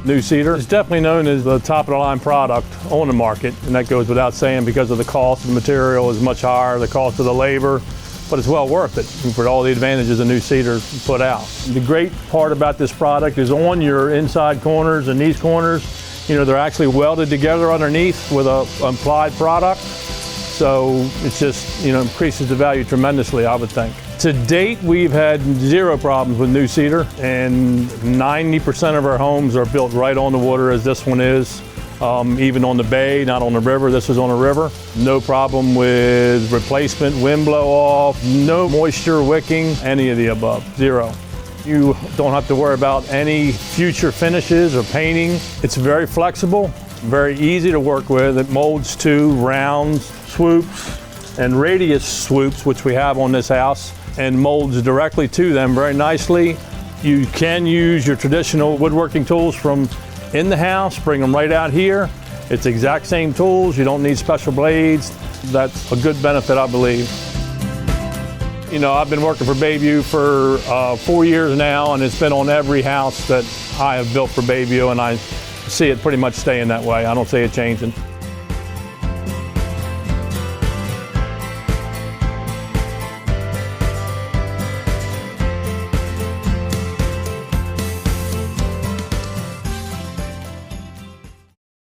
NuCedar is definitely known as the top-of-the-line product on the market, and that goes without saying because of the cost of the material is much higher, the cost of the labor, but it's well worth it for all the advantages the NuCedar put out. The great part about this product is on your inside corners and these corners, they're actually welded together underneath with a applied product. So it just, increases the value tremendously, I would think. To date, we've had zero problems with NuCedar, and 90% of our homes are built right on the water as this one is. Even on the bay, not on the river. This is on a river. No problem with replacement, wind blow off, no moisture wicking, any of the above, zero. You don't have to worry about any future finishes or painting. It's very flexible, very easy to work with. It molds to rounds, swoops, and radius swoops, which we have on this house, and molds directly to them very nicely. You can use your traditional woodworking tools from in the house, bring them right out here. It's the exact same tools. You don't need special blades. That's a good benefit, I believe. I've been working for Bayview for 4 years now, and it's been on every house that I have built for Bayview, and I see it pretty much staying that way. I don't see it changing.